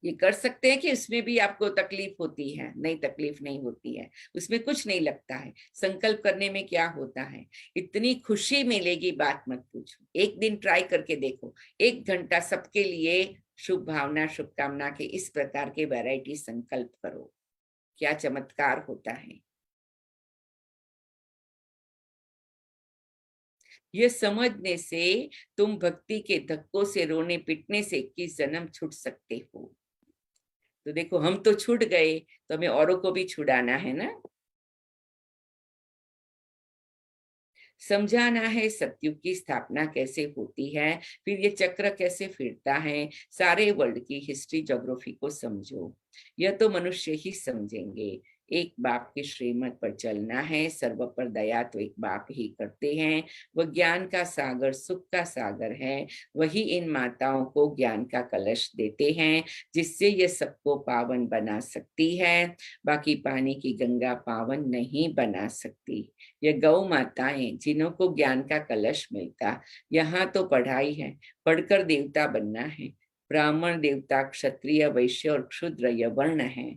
ये कर सकते हैं कि उसमें भी आपको तकलीफ होती है? नहीं, तकलीफ नहीं होती है, उसमें कुछ नहीं लगता है। संकल्प करने में क्या होता है, इतनी खुशी मिलेगी, बात मत पूछो। एक दिन ट्राई करके देखो, 1 घंटा सबके लिए शुभ भावना, शुभकामना के इस प्रकार के वैरायटी संकल्प करो, क्या चमत्कार होता है। यह समझने से तुम भक्ति के धक्कों से, रोने पिटने से 21 जन्म छूट सकते हो। तो देखो, हम तो छूट गए, तो हमें औरों को भी छुड़ाना है ना। समझाना है सतयुग की स्थापना कैसे होती है, फिर ये चक्र कैसे फिरता है, सारे वर्ल्ड की हिस्ट्री ज्योग्राफी को समझो। यह तो मनुष्य ही समझेंगे। एक बाप की श्रीमत पर चलना है। सर्व पर दया तो एक बाप ही करते हैं। वह ज्ञान का सागर, सुख का सागर है। वही इन माताओं को ज्ञान का कलश देते हैं, जिससे ये सबको पावन बना सकती है। बाकी पानी की गंगा पावन नहीं बना सकती। ये गौ माताएं जिन्हों को ज्ञान का कलश मिलता। यहाँ तो पढ़ाई है, पढ़कर देवता बनना है। ब्राह्मण, देवता, क्षत्रिय, वैश्य और क्षुद्र यह वर्ण है।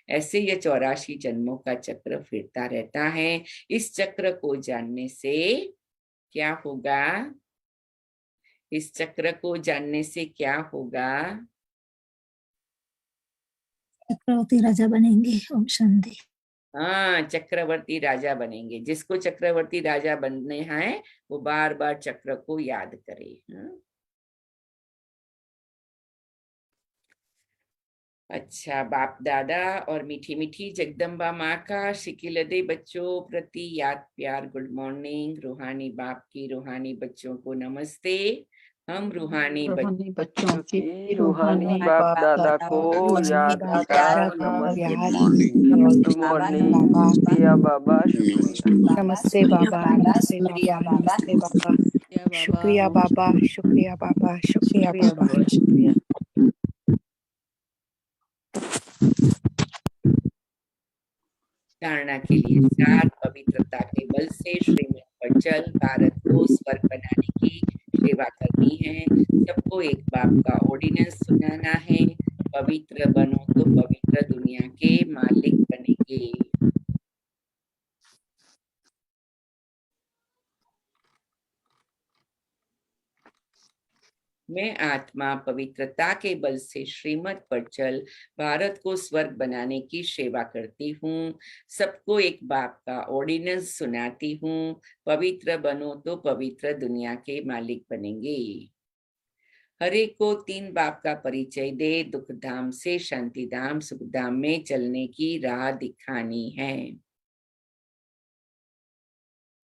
ऐसे यह 84 जन्मों का चक्र फिरता रहता है। इस चक्र को जानने से क्या होगा? इस चक्र को जानने से क्या होगा? चक्रवर्ती राजा बनेंगे। ओम शांति। हाँ, चक्रवर्ती राजा बनेंगे। जिसको चक्रवर्ती राजा बनने हैं वो बार बार चक्र को याद करे। हाँ? अच्छा, बाप दादा और मीठी मीठी जगदम्बा माँ का शिकिलदे बच्चों प्रति याद प्यार गुड मॉर्निंग। रूहानी बाप की रूहानी बच्चों को नमस्ते। हम रूहानी बच्चों की रूहानी बाप दादा को याद प्यार नमस्ते। गुड मॉर्निंग प्रिया बाबा, शुक्रिया। नमस्ते बाबा, नमस्ते बाबा, नमस्ते बाबा, शुक्रिया बाबा, शुक्रिया बाबा, शुक्रिया बाबा। शुक्रिया। धारणा के लिए साथ पवित्रता के बल से श्रीमत पर चल भारत को स्वर्ग बनाने की सेवा करनी है। सबको एक बाप का ऑर्डिनेंस सुनाना है। पवित्र बनो तो पवित्र दुनिया के मालिक बनेंगे। मैं आत्मा पवित्रता के बल से श्रीमत पर चल भारत को स्वर्ग बनाने की सेवा करती हूँ। सबको एक बाप का ऑर्डिनेंस सुनाती हूँ। पवित्र बनो तो पवित्र दुनिया के मालिक बनेंगे। हरे को 3 बाप का परिचय दे, दुख धाम से शांति धाम सुख धाम में चलने की राह दिखानी है।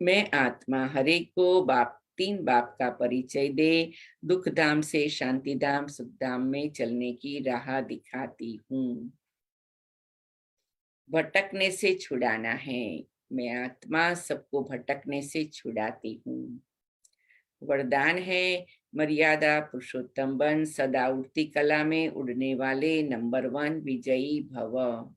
मैं आत्मा हरे को 3 बाप का परिचय दे, दुख धाम से शांति धाम सुख धाम में चलने की राह दिखाती हूँ। भटकने से छुड़ाना है। मैं आत्मा सबको भटकने से छुड़ाती हूँ। वरदान है मर्यादा पुरुषोत्तम बन, सदा उड़ती कला में उड़ने वाले नंबर 1 विजयी भव।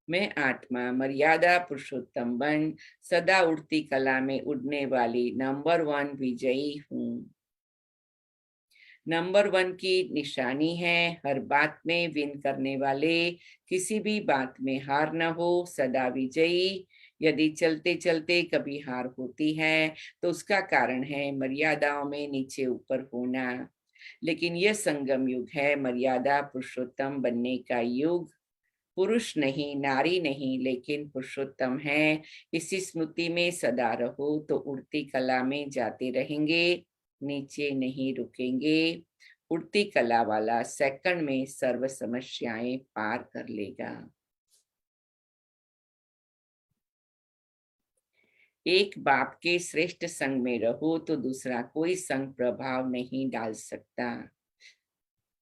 मैं आत्मा मर्यादा पुरुषोत्तम बन, सदा उड़ती कला में उड़ने वाली नंबर 1 विजयी हूँ। नंबर 1 की निशानी है हर बात में विन करने वाले, किसी भी बात में हार न हो, सदा विजयी। यदि चलते चलते कभी हार होती है तो उसका कारण है मर्यादाओं में नीचे ऊपर होना। लेकिन यह संगम युग है मर्यादा पुरुषोत्तम बनने का युग। पुरुष नहीं, नारी नहीं, लेकिन पुरुषोत्तम है। इसी स्मृति में सदा रहो तो उड़ती कला में जाते रहेंगे, नीचे नहीं रुकेंगे। उड़ती कला वाला सेकंड में सर्व समस्याएं पार कर लेगा। एक बाप के श्रेष्ठ संग में रहो तो दूसरा कोई संग प्रभाव नहीं डाल सकता।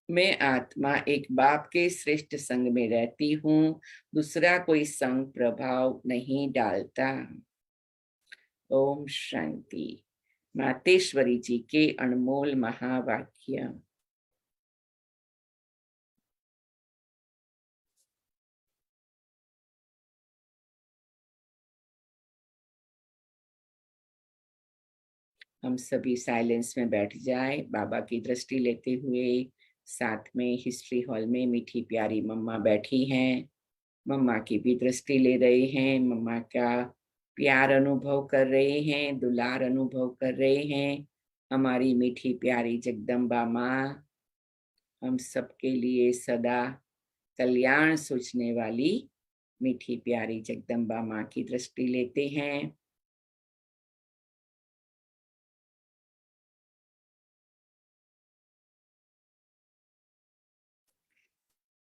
मैं आत्मा एक बाप के श्रेष्ठ संग में रहती हूँ, दूसरा कोई संग प्रभाव नहीं डालता। ओम शांति। मातेश्वरी जी के अनमोल महावाक्य। हम सभी साइलेंस में बैठ जाए, बाबा की दृष्टि लेते हुए। साथ में हिस्ट्री हॉल में मीठी प्यारी मम्मा बैठी हैं। मम्मा की भी दृष्टि ले रहे हैं, मम्मा का प्यार अनुभव कर रहे हैं, दुलार अनुभव कर रहे हैं। हमारी मीठी प्यारी जगदम्बा माँ हम सबके लिए सदा कल्याण सोचने वाली मीठी प्यारी जगदम्बा माँ की दृष्टि लेते हैं।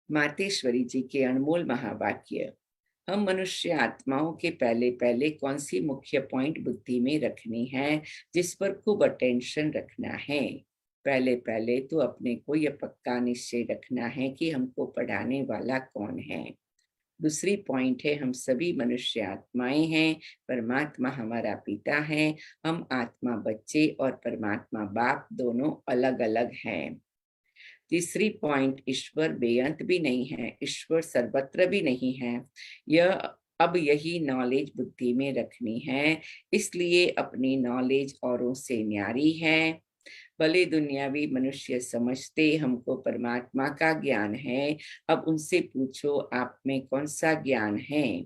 मातेश्वरी जी के अनमोल महावाक्य। हम मनुष्य आत्माओं के पहले पहले कौन सी मुख्य पॉइंट बुद्धि में रखनी है, जिस पर खूब अटेंशन रखना है। पहले पहले तो अपने को यह पक्का निश्चय रखना है कि हमको पढ़ाने वाला कौन है। दूसरी पॉइंट है हम सभी मनुष्य आत्माएं हैं, परमात्मा हमारा पिता है। हम आत्मा बच्चे और परमात्मा बाप दोनों अलग अलग हैं। तीसरी पॉइंट ईश्वर बेअंत भी नहीं है, ईश्वर सर्वत्र भी नहीं है। यह अब यही नॉलेज बुद्धि में रखनी है। इसलिए अपनी नॉलेज औरों से न्यारी है। भले दुनियावी मनुष्य समझते हमको परमात्मा का ज्ञान है, अब उनसे पूछो आप में कौन सा ज्ञान है,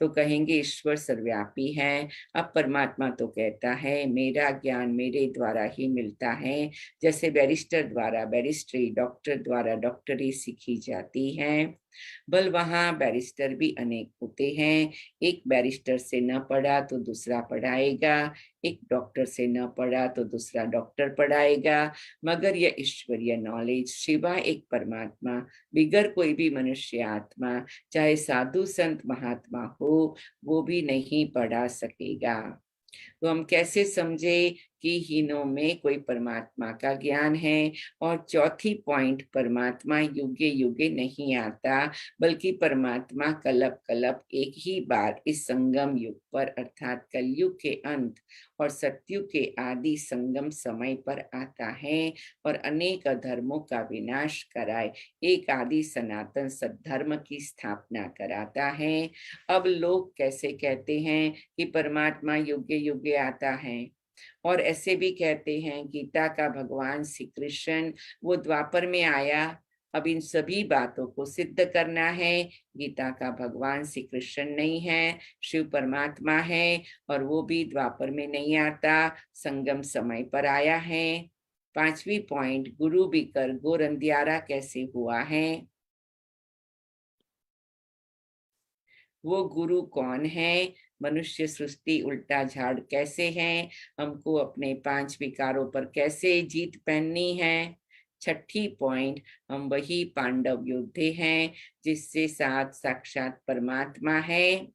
तो कहेंगे ईश्वर सर्वव्यापी है। अब परमात्मा तो कहता है मेरा ज्ञान मेरे द्वारा ही मिलता है, जैसे बैरिस्टर द्वारा बैरिस्ट्री, डॉक्टर द्वारा डॉक्टरी सीखी जाती है। बल वहां बैरिस्टर भी अनेक होते हैं, एक बैरिस्टर से न पढ़ा तो दूसरा पढ़ाएगा, एक डॉक्टर से न पढ़ा तो दूसरा डॉक्टर पढ़ाएगा, मगर यह ईश्वरीय नॉलेज शिवा एक परमात्मा बिगर कोई भी मनुष्य आत्मा, चाहे साधु संत महात्मा हो, वो भी नहीं पढ़ा सकेगा। तो हम कैसे समझे कि हीनों में कोई परमात्मा का ज्ञान है। और चौथी पॉइंट, परमात्मा युगे युगे नहीं आता, बल्कि परमात्मा कलप कलप एक ही बार इस संगम युग पर अर्थात कलयुग के अंत और सतयुग के आदि संगम समय पर आता है और अनेक अधर्मों का विनाश कराए एक आदि सनातन सद्धर्म की स्थापना कराता है। अब लोग कैसे कहते हैं कि परमात्मा युगे युगे आता है, और ऐसे भी कहते हैं गीता का भगवान श्री कृष्ण वो द्वापर में आया। अब इन सभी बातों को सिद्ध करना है, गीता का भगवान श्री कृष्ण नहीं है, शिव परमात्मा है, और वो भी द्वापर में नहीं आता, संगम समय पर आया है। पांचवी पॉइंट, गुरु बिकर गोर अंधियारा कैसे हुआ है, वो गुरु कौन है, मनुष्य सृष्टि उल्टा झाड़ कैसे है, हमको अपने 5 विकारों पर कैसे जीत पहननी है। छठी पॉइंट, हम वही पांडव योद्धे हैं जिससे साथ साक्षात परमात्मा है,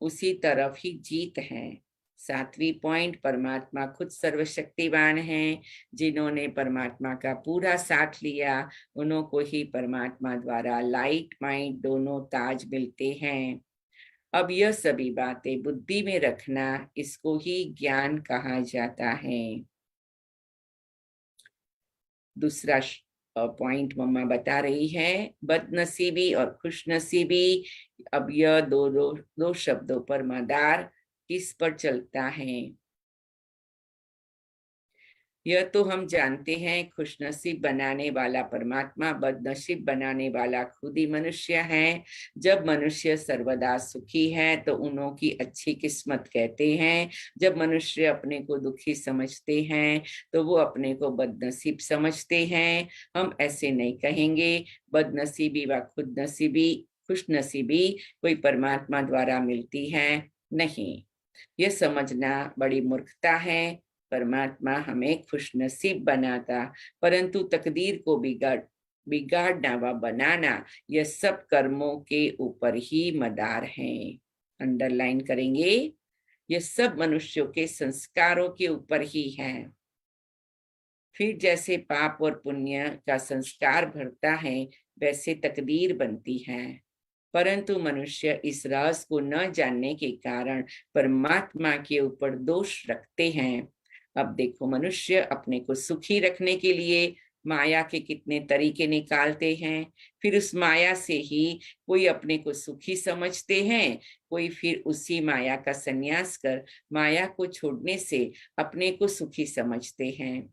उसी तरफ ही जीत है। 7वीं पॉइंट, परमात्मा खुद सर्वशक्तिवान है, जिन्होंने परमात्मा का पूरा साथ लिया उन्हों को ही परमात्मा द्वारा लाइट माइंड दोनों ताज मिलते हैं। अब यह सभी बातें बुद्धि में रखना, इसको ही ज्ञान कहा जाता है। दूसरा पॉइंट मम्मा बता रही है, बदनसीबी और खुशनसीबी। अब यह दो शब्दों पर मदार किस पर चलता है, यह तो हम जानते हैं, खुशनसीब बनाने वाला परमात्मा, बदनसीब बनाने वाला खुद ही मनुष्य है। जब मनुष्य सर्वदा सुखी है तो उन्हों की अच्छी किस्मत कहते हैं, जब मनुष्य अपने को दुखी समझते हैं तो वो अपने को बदनसीब समझते हैं। हम ऐसे नहीं कहेंगे, बदनसीबी व खुदनसीबी खुशनसीबी कोई परमात्मा द्वारा मिलती है, नहीं, यह समझना बड़ी मूर्खता है। परमात्मा हमें खुशनसीब बनाता, परंतु तकदीर को बिगाड़ना व बनाना यह सब कर्मों के ऊपर ही मदार है। अंडरलाइन करेंगे, यह सब मनुष्यों के संस्कारों के ऊपर ही है। फिर जैसे पाप और पुण्य का संस्कार भरता है वैसे तकदीर बनती है, परंतु मनुष्य इस राज को न जानने के कारण परमात्मा के ऊपर दोष रखते हैं। अब देखो, मनुष्य अपने को सुखी रखने के लिए माया के कितने तरीके निकालते हैं, फिर उस माया से ही कोई अपने को सुखी समझते हैं, कोई फिर उसी माया का संन्यास कर माया को छोड़ने से अपने को सुखी समझते हैं।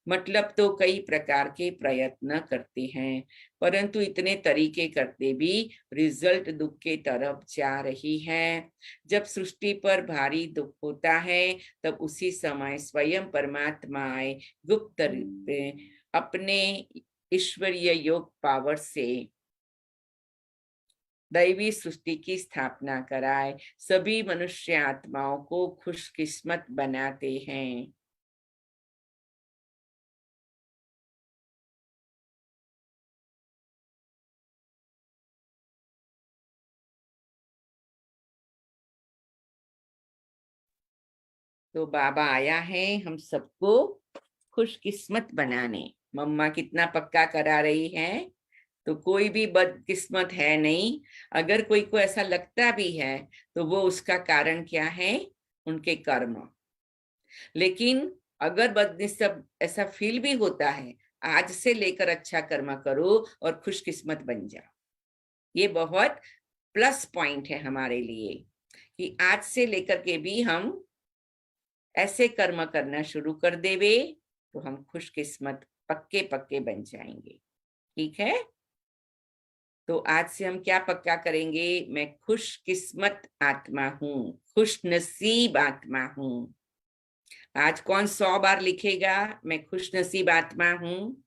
मतलब तो कई प्रकार के प्रयत्न करते हैं, परंतु इतने तरीके करते भी रिजल्ट दुख के तरफ जा रही है। जब सृष्टि पर भारी दुख होता है तब उसी समय स्वयं परमात्मा आए गुप्त रूप में अपने ईश्वरीय योग पावर से दैवी सृष्टि की स्थापना कराए सभी मनुष्य आत्माओं को खुशकिस्मत बनाते हैं। तो बाबा आया है हम सबको खुशकिस्मत बनाने। मम्मा कितना पक्का करा रही है, तो कोई भी बदकिस्मत है नहीं। अगर कोई को ऐसा लगता भी है तो वो उसका कारण क्या है, उनके कर्म। लेकिन अगर बदनिस्बत ऐसा फील भी होता है, आज से लेकर अच्छा कर्म करो और खुशकिस्मत बन जाओ। ये बहुत प्लस पॉइंट है हमारे लिए कि आज से लेकर के भी हम ऐसे कर्म करना शुरू कर देवे तो हम खुशकिस्मत पक्के पक्के बन जाएंगे। ठीक है, तो आज से हम क्या पक्का करेंगे? मैं खुशकिस्मत आत्मा हूँ, खुश नसीब आत्मा हूँ। आज कौन 100 बार लिखेगा मैं खुश नसीब आत्मा हूँ,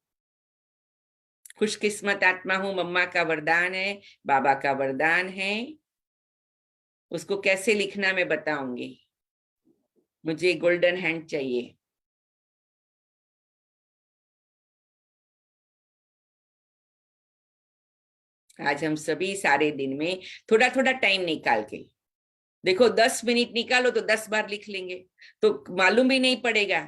खुशकिस्मत आत्मा हूँ? मम्मा का वरदान है, बाबा का वरदान है। उसको कैसे लिखना मैं बताऊंगी। मुझे गोल्डन हैंड चाहिए। आज हम सभी सारे दिन में थोड़ा थोड़ा टाइम निकाल के, देखो 10 मिनट निकालो तो 10 बार लिख लेंगे, तो मालूम भी नहीं पड़ेगा।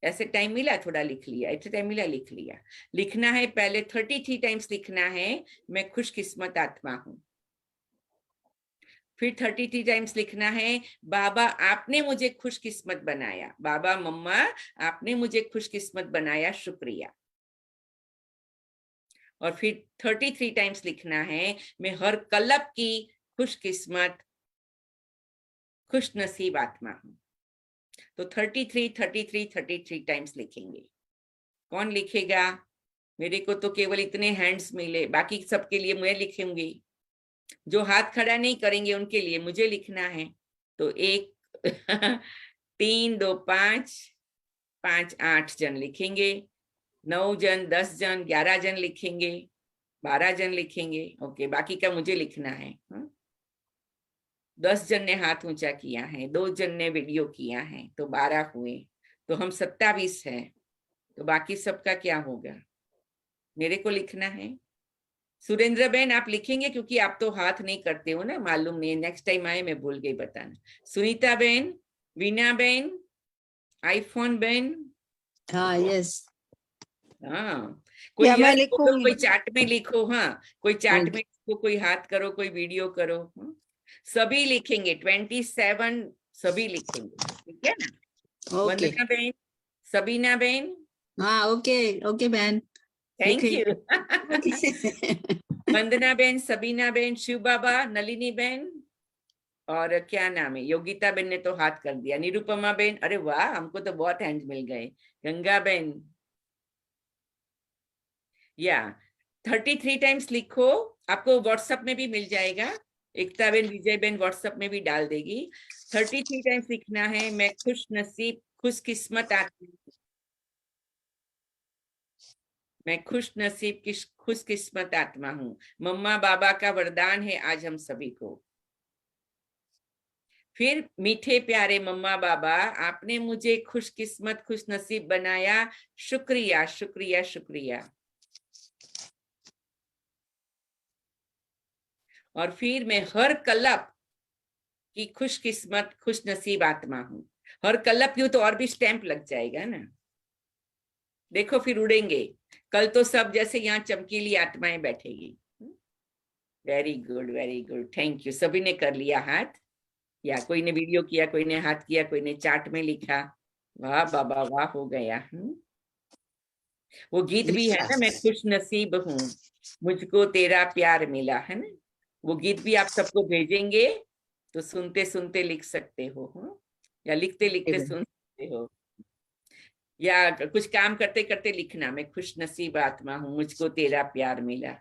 ऐसे टाइम मिला थोड़ा लिख लिया, ऐसे टाइम मिला लिख लिया। लिखना है पहले 33 टाइम्स लिखना है मैं खुशकिस्मत आत्मा हूं। फिर 33 टाइम्स लिखना है बाबा आपने मुझे खुशकिस्मत बनाया, बाबा मम्मा आपने मुझे खुशकिस्मत बनाया, शुक्रिया। और फिर 33 टाइम्स लिखना है मैं हर कल्प की खुशकिस्मत खुश नसीब आत्मा हूं। तो 33 टाइम्स लिखेंगे। कौन लिखेगा? मेरे को तो केवल इतने हैंड्स मिले, बाकी सबके लिए मैं लिखूंगी। जो हाथ खड़ा नहीं करेंगे उनके लिए मुझे लिखना है। तो 1 3 2 5 5 8 जन लिखेंगे, 9 जन, 10 जन, 11 जन लिखेंगे, 12 जन लिखेंगे। ओके, बाकी का मुझे लिखना है। 10 जन ने हाथ ऊंचा किया है, 2 जन ने वीडियो किया है, तो 12 हुए, तो हम 27 है। तो बाकी सबका क्या होगा? मेरे को लिखना है। सुरेंद्र बहन आप लिखेंगे क्योंकि आप तो हाथ नहीं करते हो ना, मालूम नहीं, नेक्स्ट टाइम आए मैं भूल गई बताना। सुनीता बहन, वीना बहन, आईफोन बहन, हाँ यस हाँ कोई या मैं यस बोलो, लिखूंगी। कोई चार्ट में लिखो। हाँ, कोई चार्ट ओके में लिखो, कोई हाथ करो, कोई वीडियो करो। सभी लिखेंगे 27 सभी लिखेंगे, ठीक है ना? ओके वंदना बहन, सबीना बहन, हाँ ओके ओके बहन थैंक यू। ओके वंदना बहन, सबीना बहन, शिव बाबा, नलिनी बहन, और क्या नाम है, योगिता बहन ने तो हाथ कर दिया, निरुपमा बहन, अरे वाह हमको तो बहुत हैंड मिल गए, गंगा बहन, या 33 टाइम्स लिखो। आपको व्हाट्सएप में भी मिल जाएगा, एकता बहन, विजय बहन व्हाट्सएप में भी डाल देगी। 33 टाइम्स लिखना है मैं खुश नसीब खुशकिस्मत आत्मा, मैं खुश नसीब की खुशकिस्मत आत्मा हूँ। मम्मा बाबा का वरदान है आज हम सभी को। फिर मीठे प्यारे मम्मा बाबा आपने मुझे खुशकिस्मत खुश नसीब बनाया, शुक्रिया शुक्रिया शुक्रिया। और फिर मैं हर कल्प की खुशकिस्मत खुश नसीब आत्मा हूँ। हर कल्प यूं तो और भी स्टैंप लग जाएगा ना, देखो फिर उड़ेंगे। कल तो सब जैसे यहाँ चमकीली आत्माएं बैठेगी। Very good, thank you. सभी ने कर लिया हाथ, या कोई ने वीडियो किया, कोई ने हाथ किया, कोई ने चार्ट में लिखा। वाह बाबा वाह, हो गया। वो गीत भी है ना, मैं खुश नसीब हूँ, मुझको तेरा प्यार मिला, है ना? वो गीत भी आप सबको भेजेंगे, तो सुनते सुनते लिख सकते हो, या लिखते लिखते सुन सकते हो, या कुछ काम करते करते लिखना, मैं खुश नसीब आत्मा हूँ, मुझको तेरा प्यार मिला।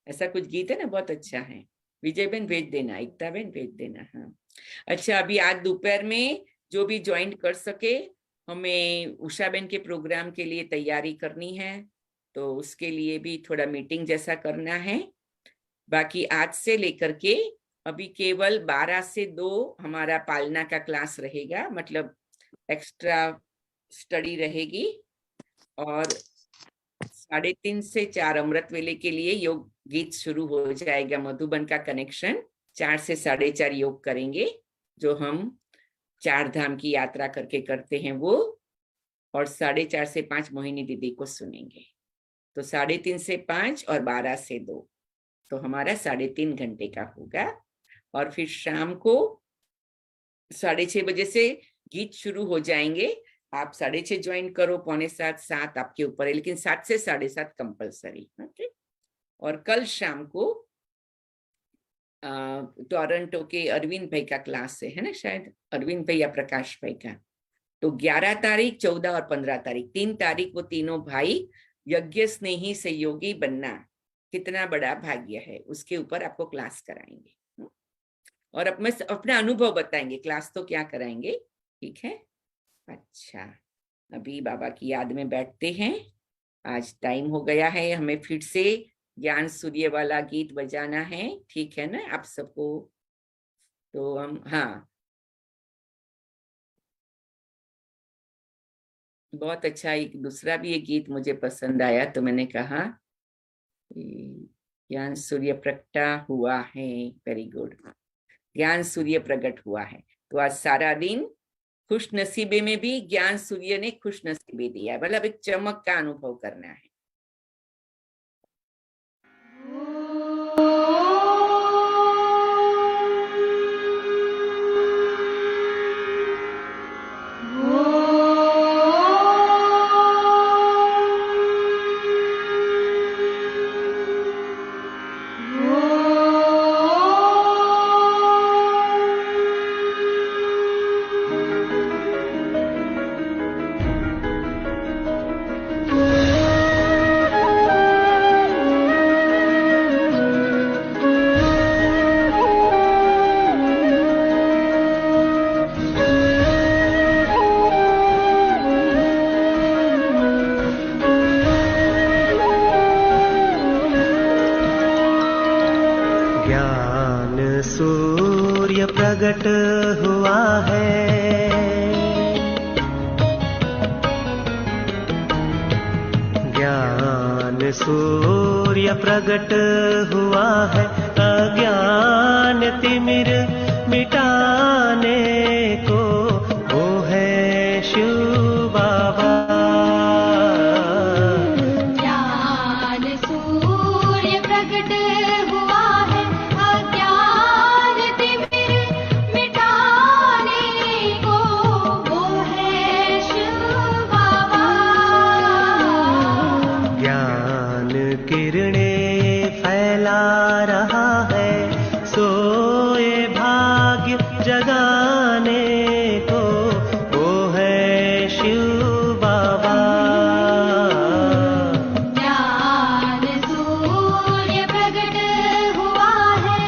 ऐसा कुछ गीत है ना, बहुत अच्छा है। विजय बहन भेज देना, एकता बहन भेज देना। हाँ, अच्छा, अभी आज दोपहर में जो भी ज्वाइन कर सके, हमें उषा बहन के प्रोग्राम के लिए तैयारी करनी है, तो उसके लिए भी थोड़ा मीटिंग जैसा करना है। बाकी आज से लेकर के अभी केवल 12 से 2 हमारा पालना का क्लास रहेगा, मतलब एक्स्ट्रा स्टडी रहेगी, और 3:30 से 4 अमृत वेले के लिए योग गीत शुरू हो जाएगा, मधुबन का कनेक्शन। 4 से 4:30 योग करेंगे, जो हम 4 धाम की यात्रा करके करते हैं वो, और 4:30 से 5 मोहिनी दीदी को सुनेंगे। तो 3:30 से 5 और 12 से 2, तो हमारा 3.5 घंटे का होगा। और फिर शाम को 6:30 बजे से गीत शुरू हो जाएंगे। आप 6:30 ज्वाइन करो, 6:45 7 आपके ऊपर है, लेकिन 7 से 7:30 कंपलसरी। ओके। और कल शाम को टोरंटो के अरविंद भाई का क्लास है ना, शायद अरविंद भाई या प्रकाश भाई का, तो 11 तारीख, 14 और 15 तारीख, 3 तारीख वो तीनों भाई यज्ञ स्नेही सहयोगी बनना कितना बड़ा भाग्य है, उसके ऊपर आपको क्लास कराएंगे और अब मैं अपना अनुभव बताएंगे, क्लास तो क्या कराएंगे, ठीक है। अच्छा, अभी बाबा की याद में बैठते हैं। आज टाइम हो गया है, हमें फिर से ज्ञान सूर्य वाला गीत बजाना है, ठीक है ना आप सबको। तो हम, हाँ बहुत अच्छा, एक दूसरा भी एक गीत मुझे पसंद आया तो मैंने कहा ज्ञान सूर्य प्रकटा हुआ है, वेरी गुड, ज्ञान सूर्य प्रकट हुआ है। तो आज सारा दिन खुश नसीबे में भी ज्ञान सूर्य ने खुश नसीबे दिया है, मतलब एक चमक का अनुभव करना है। प्रगट हुआ है, ज्ञान सूर्य प्रगट हुआ है, अज्ञान तिमिर मिटाने को वो है शिव बाबा। ज्ञान सूर्य प्रगट हुआ है, अज्ञान तिमिर मिटाने को वो है शिव बाबा। ज्ञान किरणें फैला रहा है, सोए भाग्य जगाने को वो है शिव बाबा। ज्ञान सूर्य प्रगट हुआ है,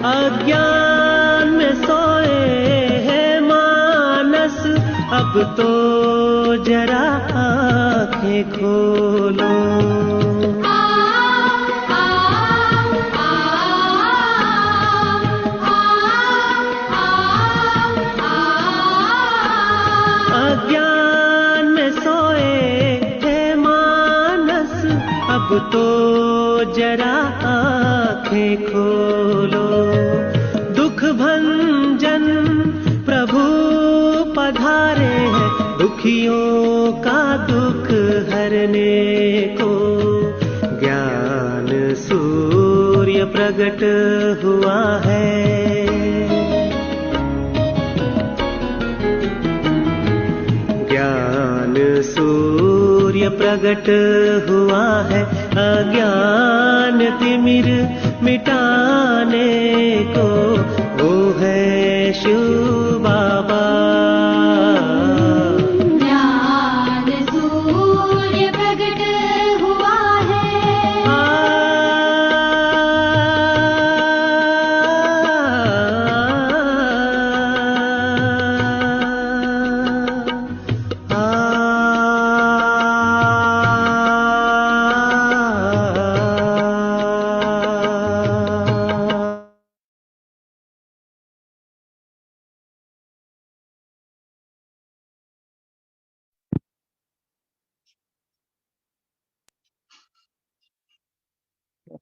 अज्ञान में सोए हैं मानस, अब तो जरा आंखें खोलो। अज्ञान में सोए हैं मानस, अब तो जरा आंखें खोलो। दुख भंजन प्रभु पधारे हैं, दुखियों का दुख हरने को ज्ञान सूर्य प्रगट हुआ है। ज्ञान सूर्य प्रगट हुआ है, अज्ञान तिमिर मिटाने को वो है शिव बाबा।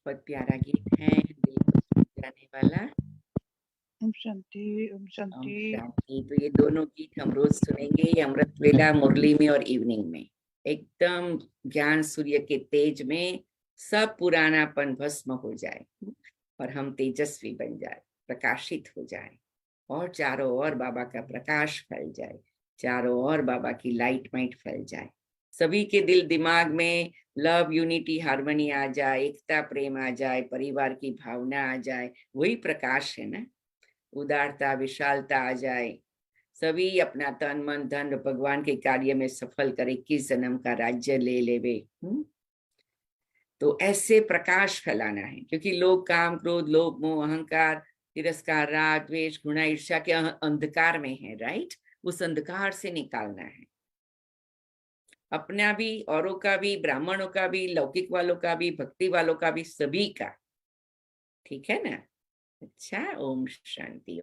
बहुत प्यारा गीत है, दिल को छू जाने वाला। ओम शांति, ओम ओम शांति। शांति। तो ये दोनों गीत हम रोज सुनेंगे, ये अमृत वेला मुरली में और इवनिंग में। एकदम ज्ञान सूर्य के तेज में सब पुरानापन भस्म हो जाए और हम तेजस्वी बन जाए, प्रकाशित हो जाए, और चारों ओर बाबा का प्रकाश फैल जाए, चारों ओर बाबा की लाइट माइट फैल जाए, सभी के दिल दिमाग में लव यूनिटी हार्मनी आ जाए, एकता प्रेम आ जाए, परिवार की भावना आ जाए। वही प्रकाश है ना, उदारता विशालता आ जाए, सभी अपना तन मन धन भगवान के कार्य में सफल करे, 21 जन्म का राज्य ले लेवे। तो ऐसे प्रकाश फैलाना है, क्योंकि लोग काम क्रोध लोभ मोह अहंकार तिरस्कार राग द्वेष घृणा ईर्ष्या के अंधकार में है, राइट। उस अंधकार से निकालना है, अपना भी, औरों का भी, ब्राह्मणों का भी, लौकिक वालों का भी, भक्ति वालों का भी, सभी का। ठीक है ना। अच्छा, ओम शांति।